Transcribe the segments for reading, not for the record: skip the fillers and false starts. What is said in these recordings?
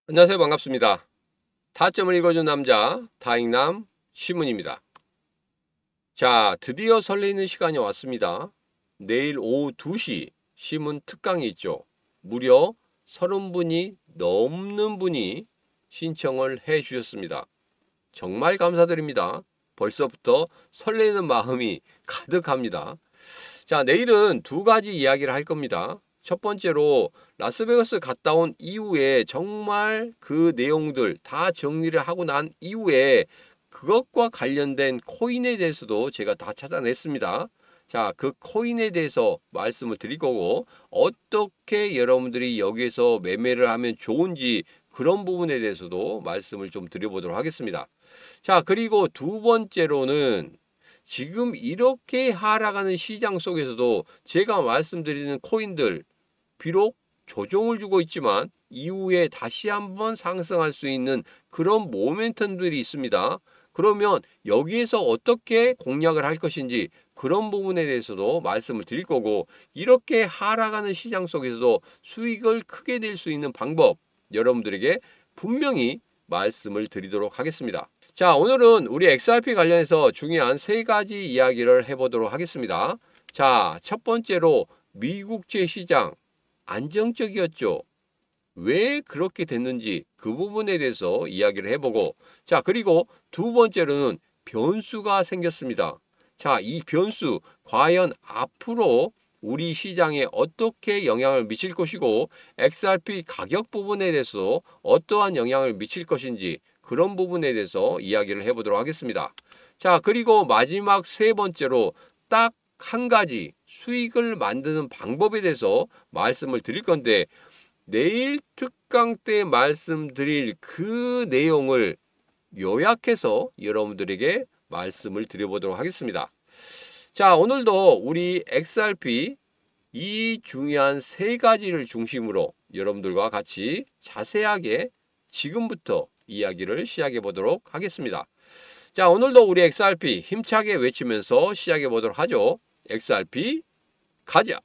안녕하세요. 반갑습니다. 타점을 읽어준 남자 다잉남 시문입니다. 자, 드디어 설레이는 시간이 왔습니다. 내일 오후 2시 시문 특강이 있죠. 무려 30분이 넘는 분이 신청을 해 주셨습니다. 정말 감사드립니다. 벌써부터 설레는 마음이 가득합니다. 자, 내일은 두 가지 이야기를 할 겁니다. 첫 번째로 라스베가스 갔다 온 이후에 정말 그 내용들 다 정리를 하고 난 이후에 그것과 관련된 코인에 대해서도 제가 다 찾아냈습니다. 자, 그 코인에 대해서 말씀을 드릴 거고 어떻게 여러분들이 여기에서 매매를 하면 좋은지 그런 부분에 대해서도 말씀을 좀 드려보도록 하겠습니다. 자, 그리고 두 번째로는 지금 이렇게 하락하는 시장 속에서도 제가 말씀드리는 코인들 비록 조정을 주고 있지만 이후에 다시 한번 상승할 수 있는 그런 모멘텀들이 있습니다. 그러면 여기에서 어떻게 공략을 할 것인지 그런 부분에 대해서도 말씀을 드릴 거고, 이렇게 하락하는 시장 속에서도 수익을 크게 낼 수 있는 방법 여러분들에게 분명히 말씀을 드리도록 하겠습니다. 자, 오늘은 우리 XRP 관련해서 중요한 세 가지 이야기를 해보도록 하겠습니다. 자, 첫 번째로 미국제 시장 안정적이었죠. 왜 그렇게 됐는지 그 부분에 대해서 이야기를 해보고, 자, 그리고 두 번째로는 변수가 생겼습니다. 자, 이 변수 과연 앞으로 우리 시장에 어떻게 영향을 미칠 것이고 XRP 가격 부분에 대해서 어떠한 영향을 미칠 것인지 그런 부분에 대해서 이야기를 해보도록 하겠습니다. 자, 그리고 마지막 세 번째로 딱 한 가지 수익을 만드는 방법에 대해서 말씀을 드릴 건데, 내일 특강 때 말씀드릴 그 내용을 요약해서 여러분들에게 말씀을 드려보도록 하겠습니다. 자, 오늘도 우리 XRP 이 중요한 세 가지를 중심으로 여러분들과 같이 자세하게 지금부터 이야기를 시작해 보도록 하겠습니다. 자, 오늘도 우리 XRP 힘차게 외치면서 시작해 보도록 하죠. XRP 가자!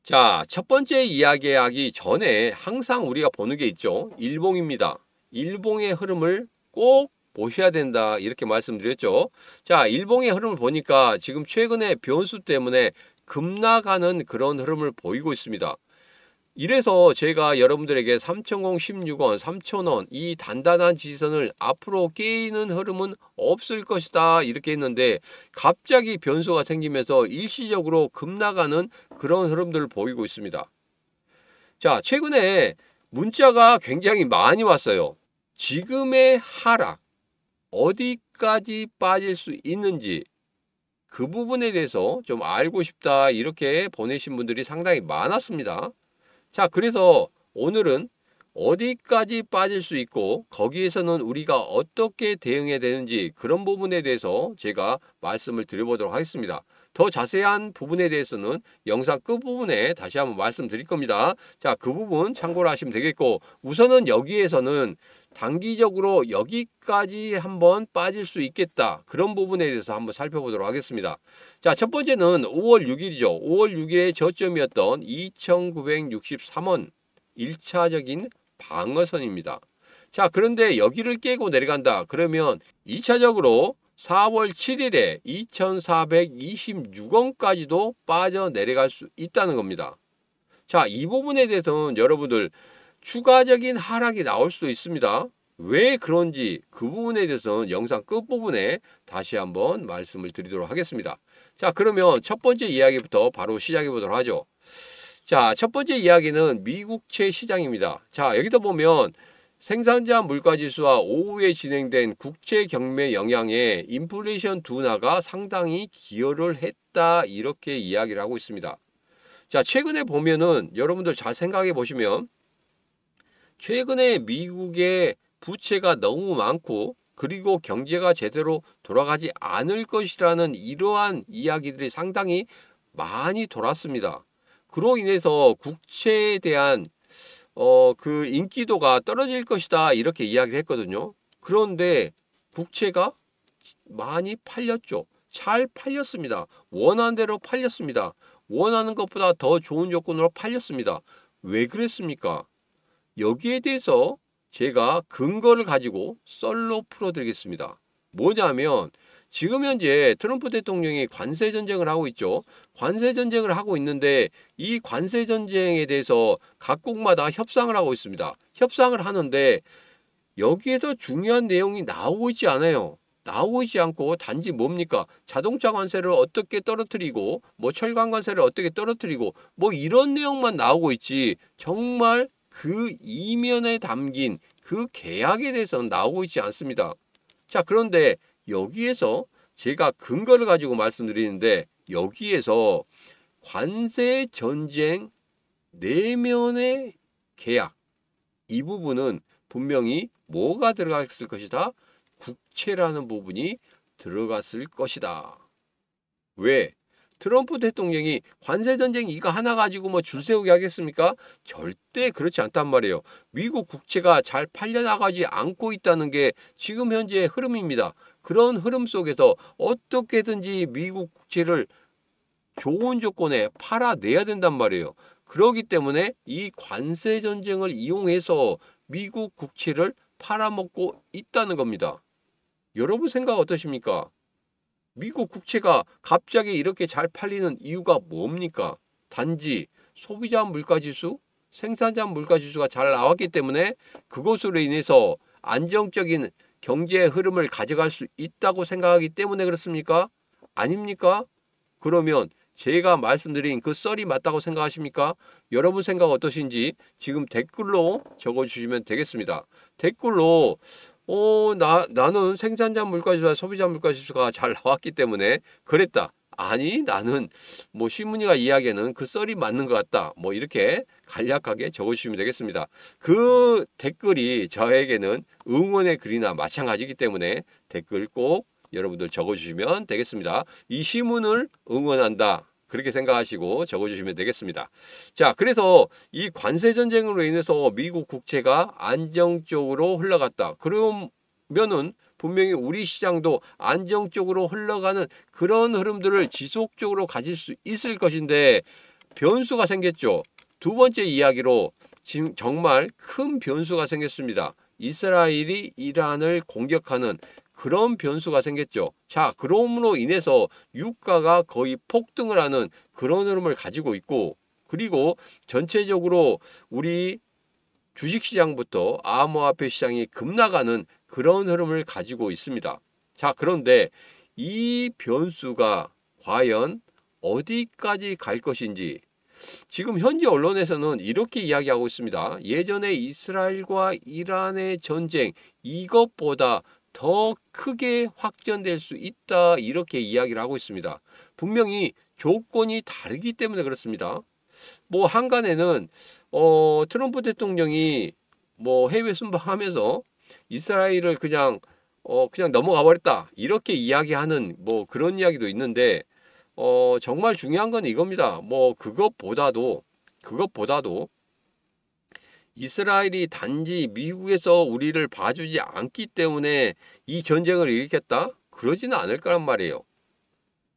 자, 첫 번째 이야기하기 전에 항상 우리가 보는 게 있죠. 일봉입니다. 일봉의 흐름을 꼭 보셔야 된다, 이렇게 말씀드렸죠. 자, 일봉의 흐름을 보니까 지금 최근에 변수 때문에 급락하는 그런 흐름을 보이고 있습니다. 이래서 제가 여러분들에게 3016원, 3000원 이 단단한 지지선을 앞으로 깨이는 흐름은 없을 것이다, 이렇게 했는데 갑자기 변수가 생기면서 일시적으로 급락하는 그런 흐름들을 보이고 있습니다. 자, 최근에 문자가 굉장히 많이 왔어요. 지금의 하락 어디까지 빠질 수 있는지 그 부분에 대해서 좀 알고 싶다, 이렇게 보내신 분들이 상당히 많았습니다. 자, 그래서 오늘은 어디까지 빠질 수 있고 거기에서는 우리가 어떻게 대응해야 되는지 그런 부분에 대해서 제가 말씀을 드려보도록 하겠습니다. 더 자세한 부분에 대해서는 영상 끝부분에 다시 한번 말씀드릴 겁니다. 자, 그 부분 참고를 하시면 되겠고, 우선은 여기에서는 단기적으로 여기까지 한번 빠질 수 있겠다, 그런 부분에 대해서 한번 살펴보도록 하겠습니다. 자, 첫 번째는 5월 6일이죠. 5월 6일의 저점이었던 2963원 1차적인 방어선입니다. 자, 그런데 여기를 깨고 내려간다 그러면 2차적으로 4월 7일에 2426원까지도 빠져내려갈 수 있다는 겁니다. 자, 이 부분에 대해서는 여러분들 추가적인 하락이 나올 수도 있습니다. 왜 그런지 그 부분에 대해서는 영상 끝부분에 다시 한번 말씀을 드리도록 하겠습니다. 자, 그러면 첫 번째 이야기부터 바로 시작해 보도록 하죠. 자, 첫 번째 이야기는 미국채 시장입니다. 자, 여기도 보면 생산자 물가지수와 오후에 진행된 국채 경매 영향에 인플레이션 둔화가 상당히 기여를 했다, 이렇게 이야기를 하고 있습니다. 자, 최근에 보면은 여러분들 잘 생각해 보시면 최근에 미국의 부채가 너무 많고 그리고 경제가 제대로 돌아가지 않을 것이라는 이러한 이야기들이 상당히 많이 돌았습니다. 그로 인해서 국채에 대한 그 인기도가 떨어질 것이다, 이렇게 이야기를 했거든요. 그런데 국채가 많이 팔렸죠. 잘 팔렸습니다. 원하는 대로 팔렸습니다. 원하는 것보다 더 좋은 조건으로 팔렸습니다. 왜 그랬습니까? 여기에 대해서 제가 근거를 가지고 썰로 풀어드리겠습니다. 뭐냐면 지금 현재 트럼프 대통령이 관세 전쟁을 하고 있죠. 관세 전쟁을 하고 있는데 이 관세 전쟁에 대해서 각국마다 협상을 하고 있습니다. 협상을 하는데 여기에서 중요한 내용이 나오고 있지 않아요. 나오고 있지 않고 단지 뭡니까? 자동차 관세를 어떻게 떨어뜨리고 뭐 철강 관세를 어떻게 떨어뜨리고 뭐 이런 내용만 나오고 있지 정말 그 이면에 담긴 그 계약에 대해서는 나오고 있지 않습니다. 자, 그런데 여기에서 제가 근거를 가지고 말씀드리는데 여기에서 관세 전쟁 내면의 계약 이 부분은 분명히 뭐가 들어갔을 것이다? 국채라는 부분이 들어갔을 것이다. 왜? 트럼프 대통령이 관세전쟁 이거 하나 가지고 뭐 줄 세우게 하겠습니까? 절대 그렇지 않단 말이에요. 미국 국채가 잘 팔려나가지 않고 있다는 게 지금 현재의 흐름입니다. 그런 흐름 속에서 어떻게든지 미국 국채를 좋은 조건에 팔아내야 된단 말이에요. 그렇기 때문에 이 관세전쟁을 이용해서 미국 국채를 팔아먹고 있다는 겁니다. 여러분 생각 어떠십니까? 미국 국채가 갑자기 이렇게 잘 팔리는 이유가 뭡니까? 단지 소비자 물가지수, 생산자 물가지수가 잘 나왔기 때문에 그것으로 인해서 안정적인 경제 흐름을 가져갈 수 있다고 생각하기 때문에 그렇습니까? 아닙니까? 그러면 제가 말씀드린 그 썰이 맞다고 생각하십니까? 여러분 생각 어떠신지 지금 댓글로 적어주시면 되겠습니다. 댓글로 나는 생산자 물가지수와 소비자 물가지수가 잘 나왔기 때문에 그랬다. 아니 나는 뭐 신문이가 이야기하는 그 썰이 맞는 것 같다. 뭐 이렇게 간략하게 적어주시면 되겠습니다. 그 댓글이 저에게는 응원의 글이나 마찬가지이기 때문에 댓글 꼭 여러분들 적어주시면 되겠습니다. 이 신문을 응원한다. 그렇게 생각하시고 적어주시면 되겠습니다. 자, 그래서 이 관세 전쟁으로 인해서 미국 국채가 안정적으로 흘러갔다. 그러면은 분명히 우리 시장도 안정적으로 흘러가는 그런 흐름들을 지속적으로 가질 수 있을 것인데 변수가 생겼죠. 두 번째 이야기로 지금 정말 큰 변수가 생겼습니다. 이스라엘이 이란을 공격하는 그런 변수가 생겼죠. 자, 그럼으로 인해서 유가가 거의 폭등을 하는 그런 흐름을 가지고 있고 그리고 전체적으로 우리 주식시장부터 암호화폐 시장이 급락하는 그런 흐름을 가지고 있습니다. 자, 그런데 이 변수가 과연 어디까지 갈 것인지 지금 현지 언론에서는 이렇게 이야기하고 있습니다. 예전에 이스라엘과 이란의 전쟁 이것보다 더 크게 확전될 수 있다 이렇게 이야기를 하고 있습니다. 분명히 조건이 다르기 때문에 그렇습니다. 뭐 한간에는 트럼프 대통령이 뭐 해외 순방하면서 이스라엘을 그냥 넘어가 버렸다 이렇게 이야기하는 뭐 그런 이야기도 있는데 정말 중요한 건 이겁니다. 뭐 그것보다도 이스라엘이 단지 미국에서 우리를 봐주지 않기 때문에 이 전쟁을 일으켰다? 그러지는 않을 거란 말이에요.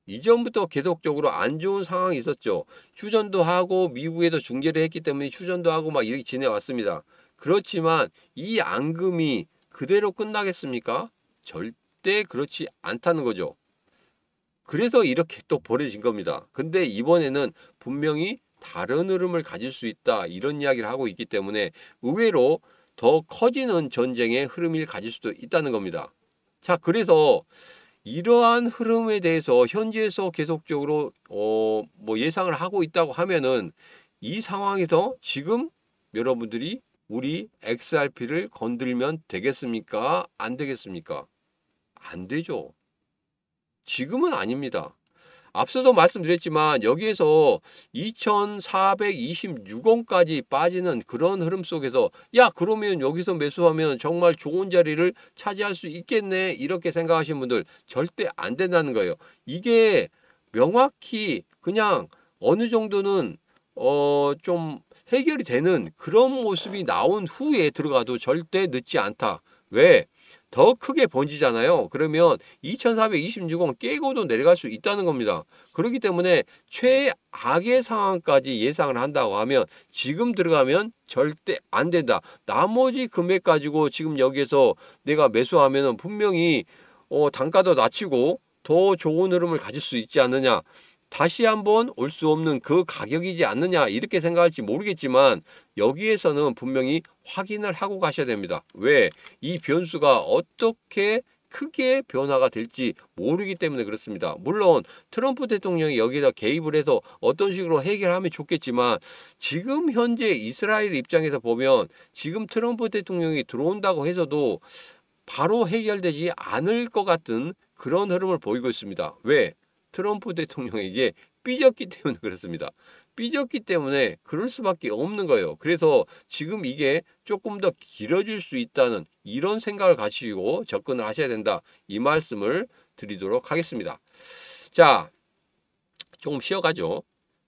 이전부터 계속적으로 안 좋은 상황이 있었죠. 휴전도 하고 미국에도 중재를 했기 때문에 휴전도 하고 막 이렇게 지내왔습니다. 그렇지만 이 앙금이 그대로 끝나겠습니까? 절대 그렇지 않다는 거죠. 그래서 이렇게 또 벌어진 겁니다. 근데 이번에는 분명히 다른 흐름을 가질 수 있다 이런 이야기를 하고 있기 때문에 의외로 더 커지는 전쟁의 흐름을 가질 수도 있다는 겁니다. 자, 그래서 이러한 흐름에 대해서 현지에서 계속적으로 뭐 예상을 하고 있다고 하면은 이 상황에서 지금 여러분들이 우리 XRP를 건들면 되겠습니까? 안 되겠습니까? 안 되죠. 지금은 아닙니다. 앞서도 말씀드렸지만 여기에서 2426원까지 빠지는 그런 흐름 속에서 야 그러면 여기서 매수하면 정말 좋은 자리를 차지할 수 있겠네 이렇게 생각하시는 분들 절대 안 된다는 거예요. 이게 명확히 그냥 어느 정도는 좀 해결이 되는 그런 모습이 나온 후에 들어가도 절대 늦지 않다. 왜? 더 크게 번지잖아요. 그러면 2426원 깨고도 내려갈 수 있다는 겁니다. 그렇기 때문에 최악의 상황까지 예상을 한다고 하면 지금 들어가면 절대 안 된다. 나머지 금액 가지고 지금 여기에서 내가 매수하면은 분명히 단가도 낮추고 더 좋은 흐름을 가질 수 있지 않느냐. 다시 한번 올 수 없는 그 가격이지 않느냐 이렇게 생각할지 모르겠지만 여기에서는 분명히 확인을 하고 가셔야 됩니다. 왜? 이 변수가 어떻게 크게 변화가 될지 모르기 때문에 그렇습니다. 물론 트럼프 대통령이 여기다 개입을 해서 어떤 식으로 해결하면 좋겠지만 지금 현재 이스라엘 입장에서 보면 지금 트럼프 대통령이 들어온다고 해서도 바로 해결되지 않을 것 같은 그런 흐름을 보이고 있습니다. 왜? 트럼프 대통령에게 삐졌기 때문에 그렇습니다. 삐졌기 때문에 그럴 수밖에 없는 거예요. 그래서 지금 이게 조금 더 길어질 수 있다는 이런 생각을 가지고 접근을 하셔야 된다. 이 말씀을 드리도록 하겠습니다. 자, 조금 쉬어가죠.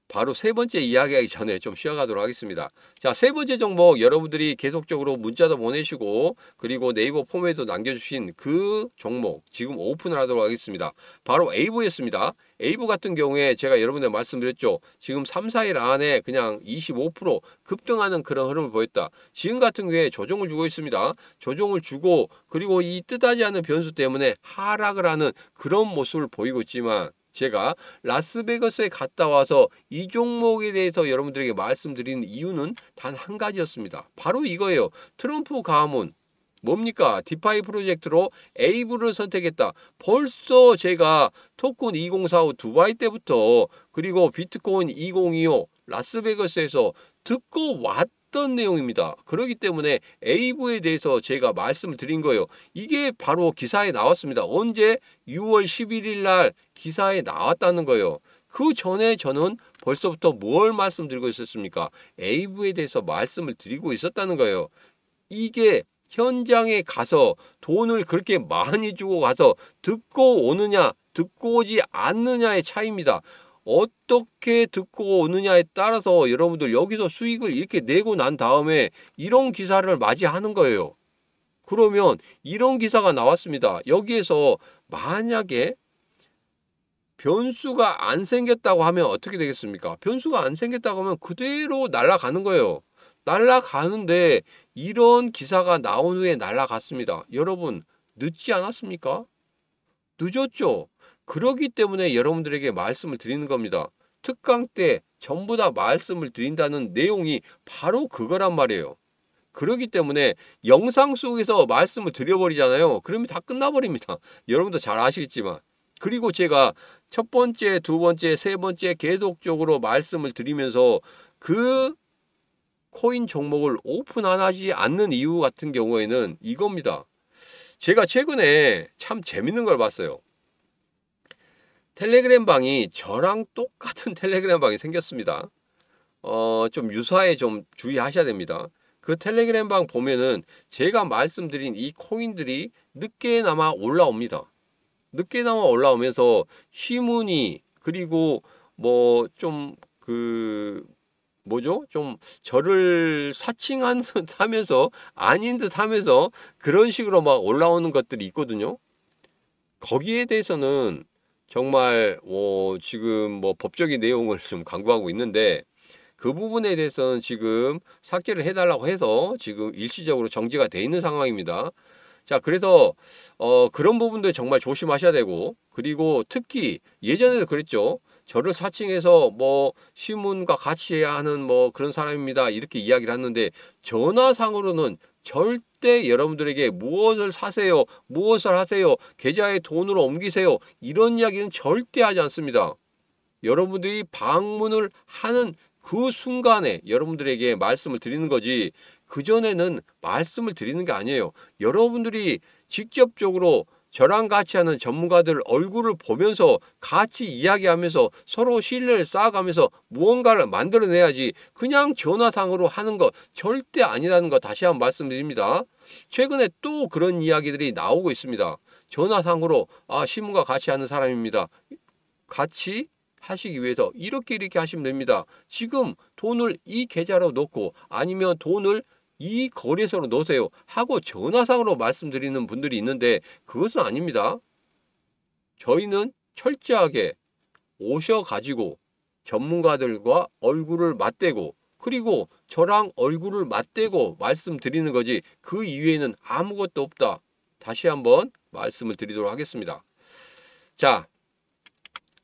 바로 세 번째 이야기하기 전에 좀 쉬어가도록 하겠습니다. 자, 세 번째 종목 여러분들이 계속적으로 문자도 보내시고 그리고 네이버 폼에도 남겨주신 그 종목 지금 오픈을 하도록 하겠습니다. 바로 에이브였습니다. 에이브 같은 경우에 제가 여러분들 말씀드렸죠. 지금 3, 4일 안에 그냥 25% 급등하는 그런 흐름을 보였다. 지금 같은 경우에 조정을 주고 있습니다. 조정을 주고 그리고 이 뜻하지 않은 변수 때문에 하락을 하는 그런 모습을 보이고 있지만 제가 라스베가스에 갔다 와서 이 종목에 대해서 여러분들에게 말씀드리는 이유는 단 한 가지였습니다. 바로 이거예요. 트럼프 가문 뭡니까? 디파이 프로젝트로 에이브를 선택했다. 벌써 제가 토큰 2045 두바이 때부터 그리고 비트코인 2025 라스베가스에서 듣고 왔던 내용입니다. 그렇기 때문에 에이브에 대해서 제가 말씀을 드린 거예요. 이게 바로 기사에 나왔습니다. 언제? 6월 11일 날 기사에 나왔다는 거예요. 그 전에 저는 벌써부터 뭘 말씀드리고 있었습니까? 에이브에 대해서 말씀을 드리고 있었다는 거예요. 이게 현장에 가서 돈을 그렇게 많이 주고 가서 듣고 오느냐 듣고 오지 않느냐의 차이입니다. 어떻게 듣고 오느냐에 따라서 여러분들 여기서 수익을 이렇게 내고 난 다음에 이런 기사를 맞이하는 거예요. 그러면 이런 기사가 나왔습니다. 여기에서 만약에 변수가 안 생겼다고 하면 어떻게 되겠습니까? 변수가 안 생겼다고 하면 그대로 날아가는 거예요. 날아가는데 이런 기사가 나온 후에 날아갔습니다. 여러분 늦지 않았습니까? 늦었죠. 그러기 때문에 여러분들에게 말씀을 드리는 겁니다. 특강 때 전부 다 말씀을 드린다는 내용이 바로 그거란 말이에요. 그러기 때문에 영상 속에서 말씀을 드려버리잖아요. 그러면 다 끝나버립니다. 여러분도 잘 아시겠지만. 그리고 제가 첫 번째, 두 번째, 세 번째 계속적으로 말씀을 드리면서 그 코인 종목을 오픈 안 하지 않는 이유 같은 경우에는 이겁니다. 제가 최근에 참 재밌는 걸 봤어요. 텔레그램 방이 저랑 똑같은 텔레그램 방이 생겼습니다. 좀 유사해 좀 주의하셔야 됩니다. 그 텔레그램 방 보면은 제가 말씀드린 이 코인들이 늦게나마 올라옵니다. 늦게나마 올라오면서 시문이 그리고 뭐 좀 뭐죠? 좀 저를 사칭한 듯 하면서 아닌 듯 하면서 그런 식으로 막 올라오는 것들이 있거든요. 거기에 대해서는 정말 지금 뭐 법적인 내용을 좀 강구하고 있는데 그 부분에 대해서는 지금 삭제를 해달라고 해서 지금 일시적으로 정지가 돼 있는 상황입니다. 자, 그래서 그런 부분들 정말 조심하셔야 되고 그리고 특히 예전에도 그랬죠. 저를 사칭해서 뭐 신문과 같이 해야 하는 뭐 그런 사람입니다. 이렇게 이야기를 하는데 전화상으로는 절대 여러분들에게 무엇을 사세요, 무엇을 하세요, 계좌에 돈으로 옮기세요 이런 이야기는 절대 하지 않습니다. 여러분들이 방문을 하는 그 순간에 여러분들에게 말씀을 드리는 거지 그전에는 말씀을 드리는 게 아니에요. 여러분들이 직접적으로 저랑 같이 하는 전문가들 얼굴을 보면서 같이 이야기하면서 서로 신뢰를 쌓아가면서 무언가를 만들어내야지 그냥 전화상으로 하는 거 절대 아니라는 거 다시 한번 말씀드립니다. 최근에 또 그런 이야기들이 나오고 있습니다. 전화상으로 신문과 같이 하는 사람입니다. 같이 하시기 위해서 이렇게 하시면 됩니다. 지금 돈을 이 계좌로 넣고 아니면 돈을 이 거래소로 넣으세요 하고 전화상으로 말씀드리는 분들이 있는데 그것은 아닙니다. 저희는 철저하게 오셔가지고 전문가들과 얼굴을 맞대고 그리고 저랑 얼굴을 맞대고 말씀드리는 거지 그 이외에는 아무것도 없다. 다시 한번 말씀을 드리도록 하겠습니다. 자,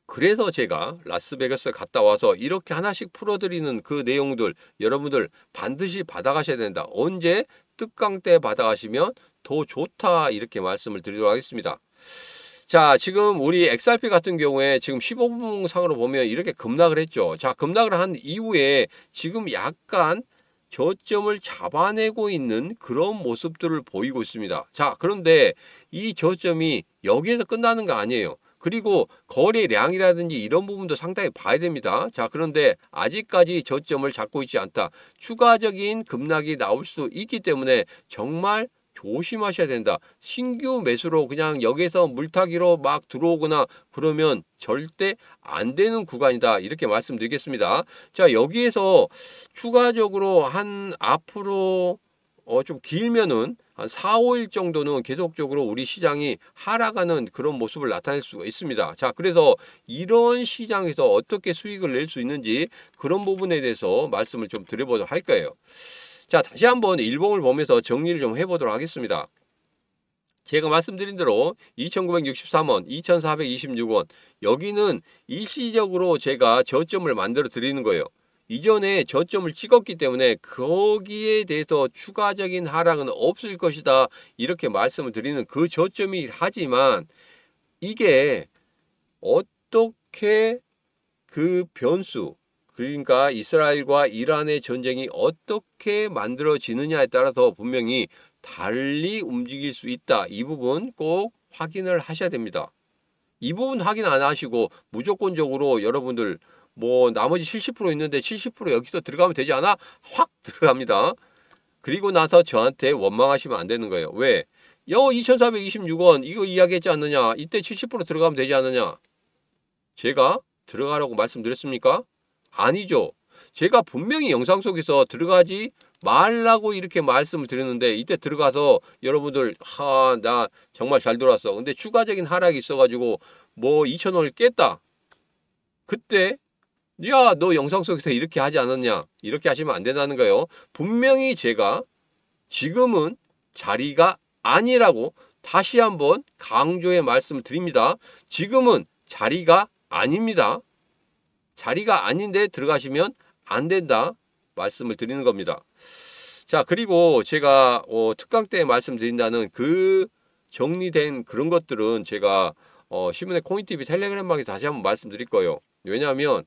그래서 제가 라스베가스 갔다 와서 이렇게 하나씩 풀어드리는 그 내용들 여러분들 반드시 받아가셔야 된다. 언제? 특강 때 받아가시면 더 좋다 이렇게 말씀을 드리도록 하겠습니다. 자, 지금 우리 XRP 같은 경우에 지금 15분 상으로 보면 이렇게 급락을 했죠. 자, 급락을 한 이후에 지금 약간 저점을 잡아내고 있는 그런 모습들을 보이고 있습니다. 자, 그런데 이 저점이 여기에서 끝나는 거 아니에요. 그리고 거래량이라든지 이런 부분도 상당히 봐야 됩니다. 자, 그런데 아직까지 저점을 잡고 있지 않다. 추가적인 급락이 나올 수 있기 때문에 정말 조심하셔야 된다. 신규 매수로 그냥 여기서 물타기로 막 들어오거나 그러면 절대 안 되는 구간이다. 이렇게 말씀드리겠습니다. 자, 여기에서 추가적으로 한 앞으로 좀 길면은 한 4, 5일 정도는 계속적으로 우리 시장이 하락하는 그런 모습을 나타낼 수가 있습니다. 자, 그래서 이런 시장에서 어떻게 수익을 낼 수 있는지 그런 부분에 대해서 말씀을 좀 드려보도록 할 거예요. 자, 다시 한번 일봉을 보면서 정리를 좀 해보도록 하겠습니다. 제가 말씀드린 대로 2963원, 2426원 여기는 일시적으로 제가 저점을 만들어 드리는 거예요. 이전에 저점을 찍었기 때문에 거기에 대해서 추가적인 하락은 없을 것이다 이렇게 말씀을 드리는 그 저점이 하지만 이게 어떻게 그 변수 그러니까 이스라엘과 이란의 전쟁이 어떻게 만들어지느냐에 따라서 분명히 달리 움직일 수 있다. 이 부분 꼭 확인을 하셔야 됩니다. 이 부분 확인 안 하시고 무조건적으로 여러분들 뭐 나머지 70% 있는데 70% 여기서 들어가면 되지 않아? 확 들어갑니다. 그리고 나서 저한테 원망하시면 안 되는 거예요. 왜? 2426원 이거 이야기했지 않느냐? 이때 70% 들어가면 되지 않느냐? 제가 들어가라고 말씀드렸습니까? 아니죠. 제가 분명히 영상 속에서 들어가지 말라고 이렇게 말씀을 드렸는데 이때 들어가서 여러분들 나 정말 잘 돌았어. 근데 추가적인 하락이 있어가지고 뭐 2,000원을 깼다. 그때 야, 너 영상 속에서 이렇게 하지 않았냐? 이렇게 하시면 안 된다는 거예요. 분명히 제가 지금은 자리가 아니라고 다시 한번 강조의 말씀을 드립니다. 지금은 자리가 아닙니다. 자리가 아닌데 들어가시면 안 된다 말씀을 드리는 겁니다. 자, 그리고 제가 특강 때 말씀드린다는 그 정리된 그런 것들은 제가 신문의 코인TV 텔레그램방에 다시 한번 말씀드릴 거예요. 왜냐하면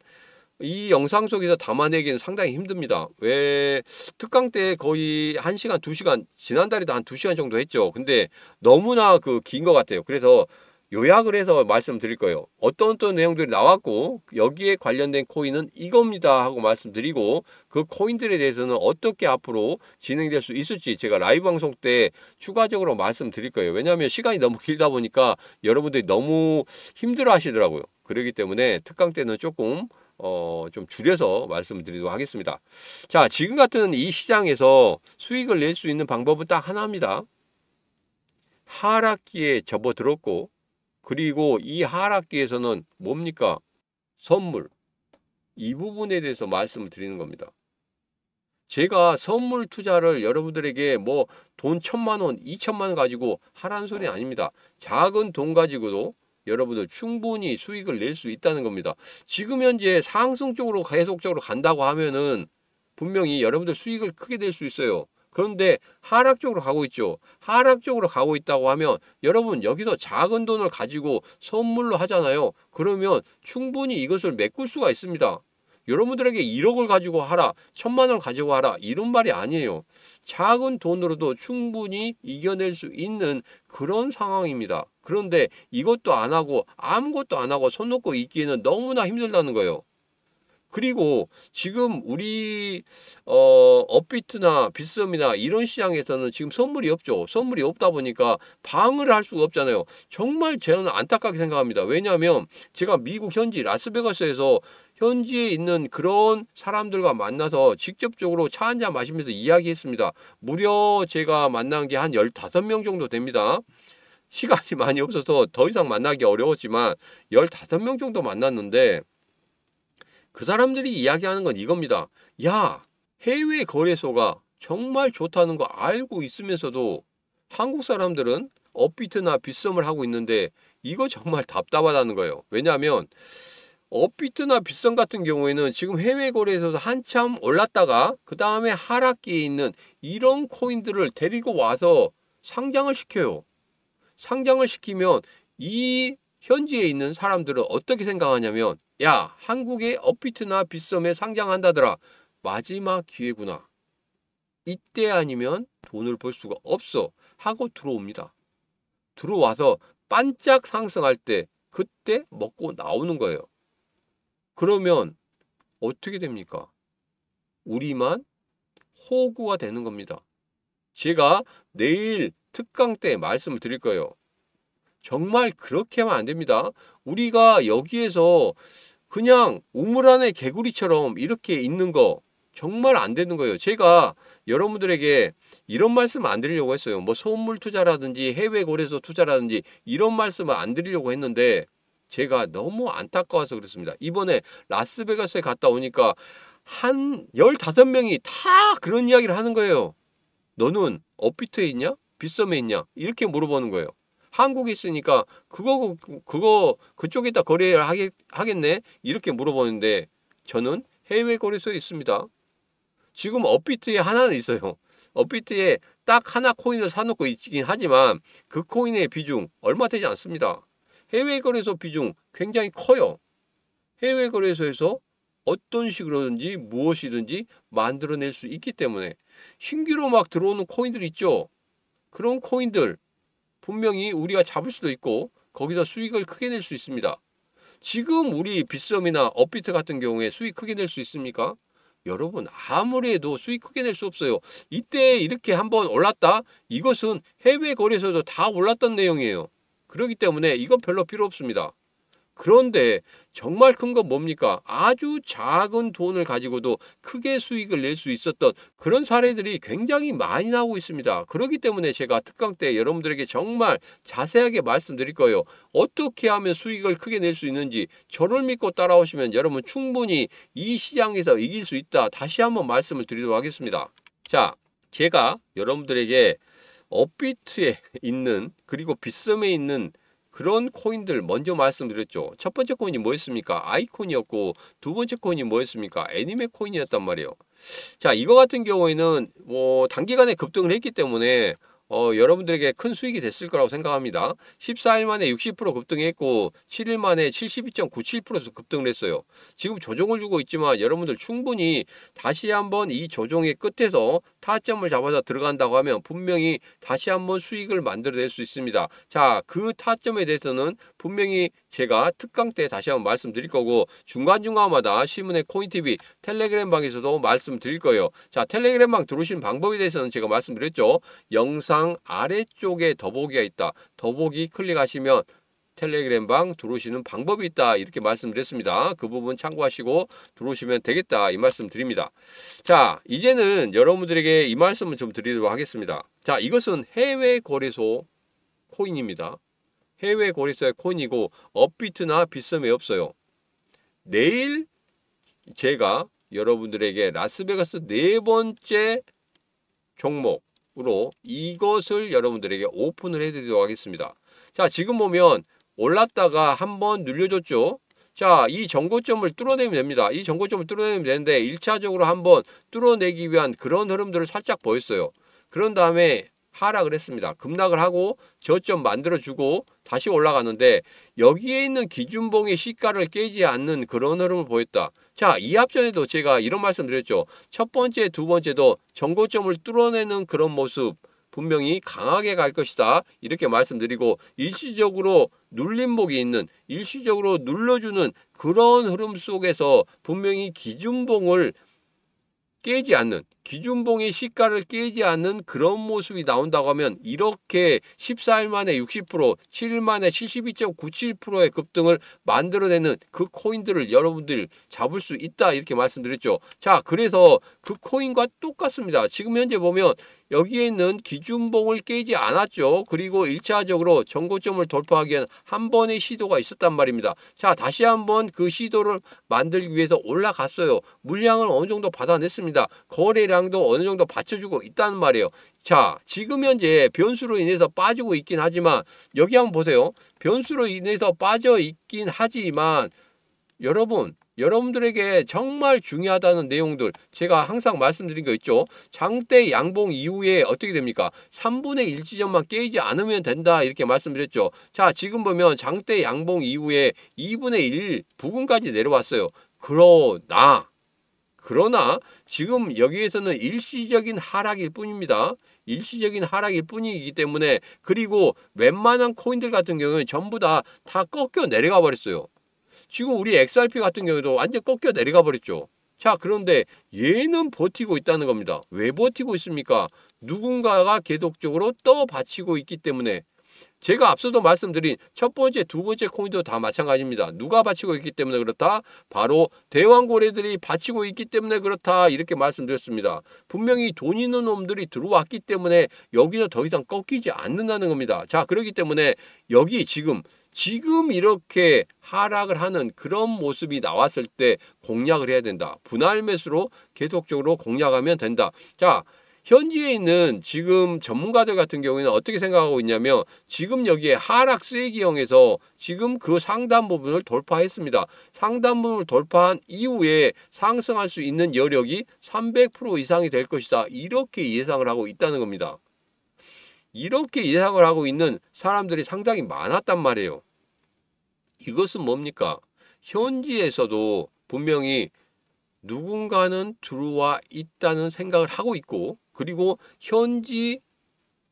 이 영상 속에서 담아내기는 상당히 힘듭니다. 왜 특강 때 거의 1시간, 2시간 지난달에도 한 2시간 정도 했죠. 근데 너무나 긴 것 같아요. 그래서 요약을 해서 말씀드릴 거예요. 어떤 내용들이 나왔고 여기에 관련된 코인은 이겁니다 하고 말씀드리고 그 코인들에 대해서는 어떻게 앞으로 진행될 수 있을지 제가 라이브 방송 때 추가적으로 말씀드릴 거예요. 왜냐하면 시간이 너무 길다 보니까 여러분들이 너무 힘들어 하시더라고요. 그렇기 때문에 특강 때는 조금 좀 줄여서 말씀드리도록 하겠습니다. 자, 지금 같은 이 시장에서 수익을 낼 수 있는 방법은 딱 하나입니다. 하락기에 접어들었고 그리고 이 하락기에서는 뭡니까? 선물. 이 부분에 대해서 말씀을 드리는 겁니다. 제가 선물 투자를 여러분들에게 뭐 돈 1,000만 원, 2,000만 원 가지고 하라는 소리는 아닙니다. 작은 돈 가지고도 여러분들 충분히 수익을 낼 수 있다는 겁니다. 지금 현재 상승 쪽으로 계속적으로 간다고 하면은 분명히 여러분들 수익을 크게 낼 수 있어요. 그런데 하락 쪽으로 가고 있죠. 하락 쪽으로 가고 있다고 하면 여러분 여기서 작은 돈을 가지고 선물로 하잖아요. 그러면 충분히 이것을 메꿀 수가 있습니다. 여러분들에게 1억을 가지고 하라, 1,000만 원 가지고 하라 이런 말이 아니에요. 작은 돈으로도 충분히 이겨낼 수 있는 그런 상황입니다. 그런데 이것도 안 하고 아무것도 안 하고 손 놓고 있기에는 너무나 힘들다는 거예요. 그리고 지금 우리 업비트나 빗썸이나 이런 시장에서는 지금 선물이 없죠. 선물이 없다 보니까 방어를 할 수가 없잖아요. 정말 저는 안타깝게 생각합니다. 왜냐하면 제가 미국 현지 라스베가스에서 현지에 있는 그런 사람들과 만나서 직접적으로 차 한잔 마시면서 이야기했습니다. 무려 제가 만난 게 한 15명 정도 됩니다. 시간이 많이 없어서 더 이상 만나기 어려웠지만 15명 정도 만났는데 그 사람들이 이야기하는 건 이겁니다. 야, 해외 거래소가 정말 좋다는 거 알고 있으면서도 한국 사람들은 업비트나 빗썸을 하고 있는데 이거 정말 답답하다는 거예요. 왜냐하면 업비트나 빗썸 같은 경우에는 지금 해외 거래소에서 한참 올랐다가 그 다음에 하락기에 있는 이런 코인들을 데리고 와서 상장을 시켜요. 상장을 시키면 이 현지에 있는 사람들은 어떻게 생각하냐면, 야, 한국의 업비트나 빗썸에 상장한다더라. 마지막 기회구나. 이때 아니면 돈을 벌 수가 없어 하고 들어옵니다. 들어와서 반짝 상승할 때 그때 먹고 나오는 거예요. 그러면 어떻게 됩니까? 우리만 호구가 되는 겁니다. 제가 내일 특강 때 말씀을 드릴 거예요. 정말 그렇게 하면 안 됩니다. 우리가 여기에서 그냥 우물 안에 개구리처럼 이렇게 있는 거 정말 안 되는 거예요. 제가 여러분들에게 이런 말씀을 안 드리려고 했어요. 뭐 선물 투자라든지 해외 거래소 투자라든지 이런 말씀을 안 드리려고 했는데 제가 너무 안타까워서 그렇습니다. 이번에 라스베가스에 갔다 오니까 한 15명이 다 그런 이야기를 하는 거예요. 너는 업비트에 있냐? 빗썸에 있냐? 이렇게 물어보는 거예요. 한국에 있으니까 그쪽에다 거래를 하겠네? 이렇게 물어보는데 저는 해외 거래소에 있습니다. 지금 업비트에 하나는 있어요. 업비트에 딱 하나 코인을 사놓고 있긴 하지만 그 코인의 비중 얼마 되지 않습니다. 해외 거래소 비중 굉장히 커요. 해외 거래소에서 어떤 식으로든지 무엇이든지 만들어낼 수 있기 때문에 신규로 막 들어오는 코인들 있죠. 그런 코인들 분명히 우리가 잡을 수도 있고 거기서 수익을 크게 낼 수 있습니다. 지금 우리 빗썸이나 업비트 같은 경우에 수익 크게 낼 수 있습니까? 여러분 아무리 해도 수익 크게 낼 수 없어요. 이때 이렇게 한번 올랐다? 이것은 해외 거래소에서 다 올랐던 내용이에요. 그렇기 때문에 이건 별로 필요 없습니다. 그런데 정말 큰 건 뭡니까? 아주 작은 돈을 가지고도 크게 수익을 낼 수 있었던 그런 사례들이 굉장히 많이 나오고 있습니다. 그렇기 때문에 제가 특강 때 여러분들에게 정말 자세하게 말씀드릴 거예요. 어떻게 하면 수익을 크게 낼 수 있는지 저를 믿고 따라오시면 여러분 충분히 이 시장에서 이길 수 있다. 다시 한번 말씀을 드리도록 하겠습니다. 자, 제가 여러분들에게 업비트에 있는 그리고 빗썸에 있는 그런 코인들 먼저 말씀드렸죠. 첫 번째 코인이 뭐였습니까? 아이콘이었고 두 번째 코인이 뭐였습니까? 애니메 코인이었단 말이에요. 자, 이거 같은 경우에는 뭐 단기간에 급등을 했기 때문에 여러분들에게 큰 수익이 됐을 거라고 생각합니다. 14일 만에 60% 급등했고 7일 만에 72.97% 급등을 했어요. 지금 조정을 주고 있지만 여러분들 충분히 다시 한번 이 조정의 끝에서 타점을 잡아서 들어간다고 하면 분명히 다시 한번 수익을 만들어낼 수 있습니다. 자, 그 타점에 대해서는 분명히 제가 특강 때 다시 한번 말씀드릴 거고 중간중간마다 신문의 코인TV 텔레그램 방에서도 말씀드릴 거예요. 자, 텔레그램 방 들어오시는 방법에 대해서는 제가 말씀드렸죠. 영상 아래쪽에 더보기가 있다. 더보기 클릭하시면 텔레그램 방 들어오시는 방법이 있다. 이렇게 말씀드렸습니다. 그 부분 참고하시고 들어오시면 되겠다. 이 말씀 드립니다. 자, 이제는 여러분들에게 이 말씀을 좀 드리도록 하겠습니다. 자, 이것은 해외 거래소 코인입니다. 해외 거래소의 코인이고 업비트나 빗썸에 없어요. 내일 제가 여러분들에게 라스베가스 네 번째 종목으로 이것을 여러분들에게 오픈을 해드리도록 하겠습니다. 자, 지금 보면 올랐다가 한번 눌려줬죠. 자, 이 정고점을 뚫어내면 됩니다. 이 정고점을 뚫어내면 되는데 1차적으로 한번 뚫어내기 위한 그런 흐름들을 살짝 보였어요. 그런 다음에 하락을 했습니다. 급락을 하고 저점 만들어주고 다시 올라가는데 여기에 있는 기준봉의 시가를 깨지 않는 그런 흐름을 보였다. 자, 이 앞전에도 제가 이런 말씀 드렸죠. 첫 번째, 두 번째도 정고점을 뚫어내는 그런 모습 분명히 강하게 갈 것이다. 이렇게 말씀드리고 일시적으로 눌림목이 있는 일시적으로 눌러주는 그런 흐름 속에서 분명히 기준봉을 깨지 않는 기준봉의 시가를 깨지 않는 그런 모습이 나온다고 하면 이렇게 14일 만에 60%, 7일 만에 72.97%의 급등을 만들어내는 그 코인들을 여러분들 잡을 수 있다 이렇게 말씀드렸죠. 자, 그래서 그 코인과 똑같습니다. 지금 현재 보면 여기에 있는 기준봉을 깨지 않았죠. 그리고 1차적으로 전고점을 돌파하기 위한 한 번의 시도가 있었단 말입니다. 자, 다시 한번 그 시도를 만들기 위해서 올라갔어요. 물량을 어느 정도 받아냈습니다. 거래량도 어느 정도 받쳐주고 있다는 말이에요. 자, 지금 현재 변수로 인해서 빠지고 있긴 하지만 여기 한번 보세요. 변수로 인해서 빠져 있긴 하지만 여러분들에게 정말 중요하다는 내용들 제가 항상 말씀드린 거 있죠. 장대 양봉 이후에 어떻게 됩니까? 3분의 1 지점만 깨지 않으면 된다 이렇게 말씀드렸죠. 자, 지금 보면 장대 양봉 이후에 2분의 1 부근까지 내려왔어요. 그러나 지금 여기에서는 일시적인 하락일 뿐입니다. 일시적인 하락일 뿐이기 때문에 그리고 웬만한 코인들 같은 경우는 전부 다 꺾여 내려가 버렸어요. 지금 우리 XRP 같은 경우도 완전 꺾여 내려가 버렸죠. 자, 그런데 얘는 버티고 있다는 겁니다. 왜 버티고 있습니까? 누군가가 계속적으로 떠받치고 있기 때문에. 제가 앞서도 말씀드린 첫 번째, 두 번째 코인도 다 마찬가지입니다. 누가 받치고 있기 때문에 그렇다? 바로 대왕고래들이 받치고 있기 때문에 그렇다. 이렇게 말씀드렸습니다. 분명히 돈 있는 놈들이 들어왔기 때문에 여기서 더 이상 꺾이지 않는다는 겁니다. 자, 그렇기 때문에 여기 지금 이렇게 하락을 하는 그런 모습이 나왔을 때 공략을 해야 된다. 분할 매수로 계속적으로 공략하면 된다. 자, 현지에 있는 지금 전문가들 같은 경우에는 어떻게 생각하고 있냐면 지금 여기에 하락 쐐기형에서 지금 그 상단 부분을 돌파했습니다. 상단 부분을 돌파한 이후에 상승할 수 있는 여력이 300% 이상이 될 것이다. 이렇게 예상을 하고 있다는 겁니다. 이렇게 예상을 하고 있는 사람들이 상당히 많았단 말이에요. 이것은 뭡니까? 현지에서도 분명히 누군가는 들어와 있다는 생각을 하고 있고 그리고 현지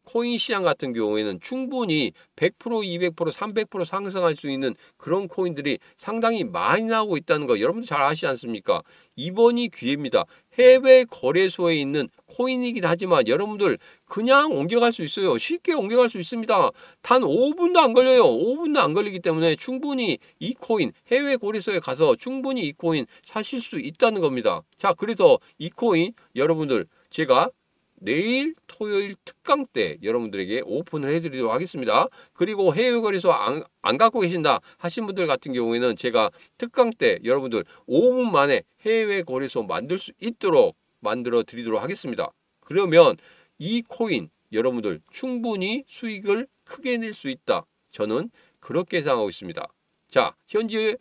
코인 시장 같은 경우에는 충분히 100%, 200%, 300% 상승할 수 있는 그런 코인들이 상당히 많이 나오고 있다는 거 여러분들 잘 아시지 않습니까? 이번이 기회입니다. 해외 거래소에 있는 코인이긴 하지만 여러분들 그냥 옮겨갈 수 있어요. 쉽게 옮겨갈 수 있습니다. 단 5분도 안 걸려요. 5분도 안 걸리기 때문에 충분히 이 코인 해외 거래소에 가서 충분히 이 코인 사실 수 있다는 겁니다. 자, 그래서 이 코인 여러분들 제가 내일 토요일 특강 때 여러분들에게 오픈을 해드리도록 하겠습니다. 그리고 해외 거래소 안 갖고 계신다 하신 분들 같은 경우에는 제가 특강 때 여러분들 5분 만에 해외 거래소 만들 수 있도록 만들어 드리도록 하겠습니다. 그러면 이 코인 여러분들 충분히 수익을 크게 낼 수 있다. 저는 그렇게 예상하고 있습니다. 자, 현재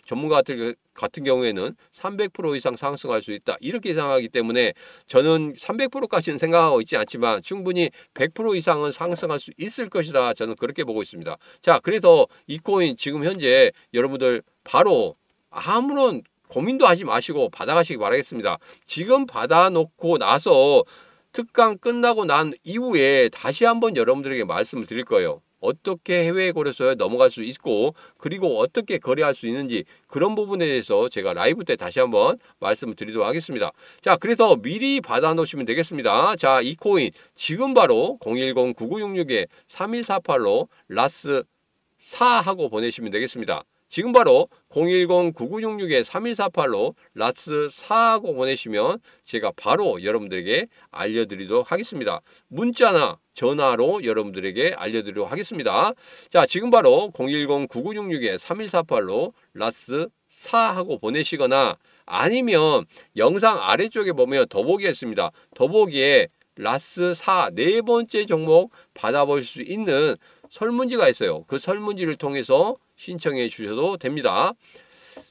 전문가 같은 경우에는 300% 이상 상승할 수 있다. 이렇게 예상하기 때문에 저는 300%까지는 생각하고 있지 않지만 충분히 100% 이상은 상승할 수 있을 것이다. 저는 그렇게 보고 있습니다. 자, 그래서 이 코인 지금 현재 여러분들 바로 아무런 고민도 하지 마시고 받아가시기 바라겠습니다. 지금 받아놓고 나서 특강 끝나고 난 이후에 다시 한번 여러분들에게 말씀을 드릴 거예요. 어떻게 해외 거래소에 넘어갈 수 있고 그리고 어떻게 거래할 수 있는지 그런 부분에 대해서 제가 라이브 때 다시 한번 말씀을 드리도록 하겠습니다. 자, 그래서 미리 받아 놓으시면 되겠습니다. 자, 이 코인 지금 바로 010-9966-3148로 라스 4 하고 보내시면 되겠습니다. 지금 바로 010-9966-3148로 라스 4 하고 보내시면 제가 바로 여러분들에게 알려드리도록 하겠습니다. 문자나 전화로 여러분들에게 알려드리도록 하겠습니다. 자, 지금 바로 010-9966-3148로 라스 4 하고 보내시거나 아니면 영상 아래쪽에 보면 더보기가 있습니다. 더보기에 라스 4 네 번째 종목 받아볼 수 있는 설문지가 있어요. 그 설문지를 통해서 신청해 주셔도 됩니다.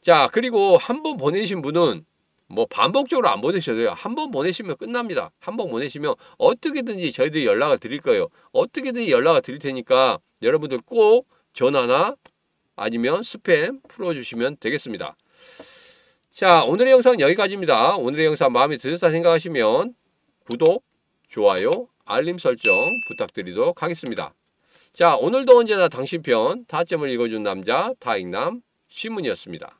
자, 그리고 한번 보내신 분은 뭐 반복적으로 안 보내셔도 돼요. 한번 보내시면 끝납니다. 한번 보내시면 어떻게든지 저희들이 연락을 드릴 거예요. 어떻게든지 연락을 드릴 테니까 여러분들 꼭 전화나 아니면 스팸 풀어주시면 되겠습니다. 자, 오늘의 영상은 여기까지입니다. 오늘의 영상 마음에 드셨다 생각하시면 구독, 좋아요, 알림 설정 부탁드리도록 하겠습니다. 자, 오늘도 언제나 당신 편 타점을 읽어준 남자 다익남 신문이었습니다.